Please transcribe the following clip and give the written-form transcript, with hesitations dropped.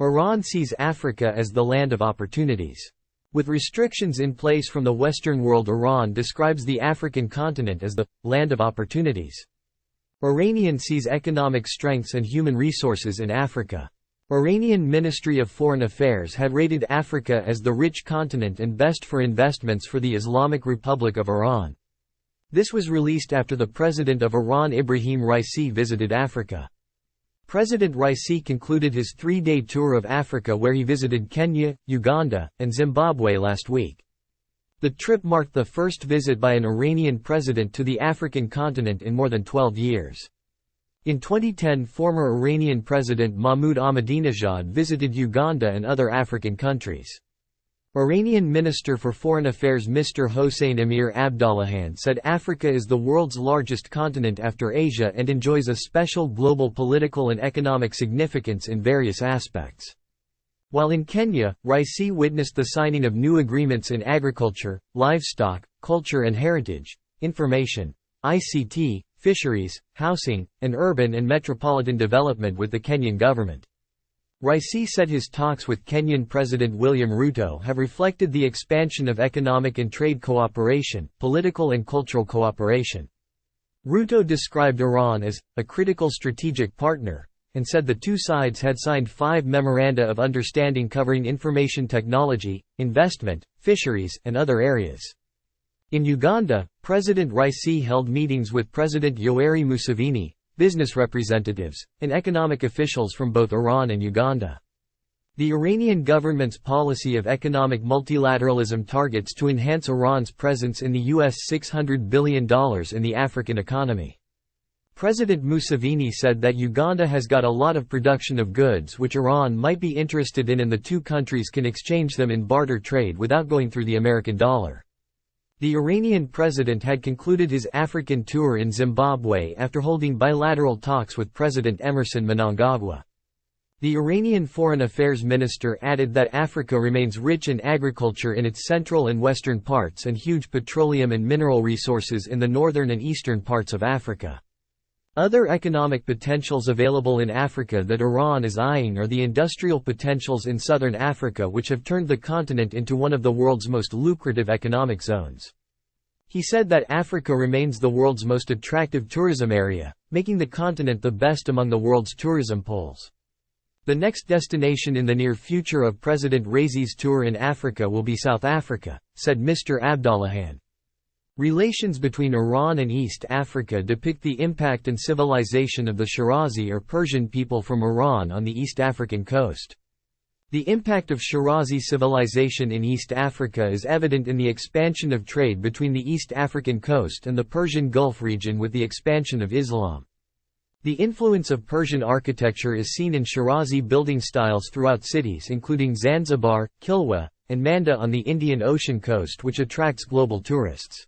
Iran sees Africa as the land of opportunities. With restrictions in place from the Western world, Iran describes the African continent as the land of opportunities. Iranian sees economic strengths and human resources in Africa. Iranian Ministry of Foreign Affairs had rated Africa as the rich continent and best for investments for the Islamic Republic of Iran. This was released after the President of Iran Ibrahim Raisi visited Africa. President Raisi concluded his 3-day tour of Africa where he visited Kenya, Uganda, and Zimbabwe last week. The trip marked the first visit by an Iranian president to the African continent in more than 12 years. In 2010, former Iranian President Mahmoud Ahmadinejad visited Uganda and other African countries. Iranian Minister for Foreign Affairs Mr. Hossein Amir Abdollahian said Africa is the world's largest continent after Asia and enjoys a special global political and economic significance in various aspects. While in Kenya, Raisi witnessed the signing of new agreements in agriculture, livestock, culture and heritage, information, ICT, fisheries, housing, and urban and metropolitan development with the Kenyan government. Raisi said his talks with Kenyan President William Ruto have reflected the expansion of economic and trade cooperation, political and cultural cooperation. Ruto described Iran as a critical strategic partner, and said the two sides had signed 5 memoranda of understanding covering information technology, investment, fisheries, and other areas. In Uganda, President Raisi held meetings with President Yoweri Museveni, business representatives, and economic officials from both Iran and Uganda. The Iranian government's policy of economic multilateralism targets to enhance Iran's presence in the US $600 billion in the African economy. President Museveni said that Uganda has got a lot of production of goods which Iran might be interested in and the two countries can exchange them in barter trade without going through the American dollar. The Iranian president had concluded his African tour in Zimbabwe after holding bilateral talks with President Emerson Mnangagwa. The Iranian Foreign Affairs Minister added that Africa remains rich in agriculture in its central and western parts and huge petroleum and mineral resources in the northern and eastern parts of Africa. Other economic potentials available in Africa that Iran is eyeing are the industrial potentials in southern Africa which have turned the continent into one of the world's most lucrative economic zones. He said that Africa remains the world's most attractive tourism area, making the continent the best among the world's tourism polls. The next destination in the near future of President Raisi's tour in Africa will be South Africa, said Mr. Abdollahian. Relations between Iran and East Africa depict the impact and civilization of the Shirazi or Persian people from Iran on the East African coast. The impact of Shirazi civilization in East Africa is evident in the expansion of trade between the East African coast and the Persian Gulf region with the expansion of Islam. The influence of Persian architecture is seen in Shirazi building styles throughout cities including Zanzibar, Kilwa, and Manda on the Indian Ocean coast, which attracts global tourists.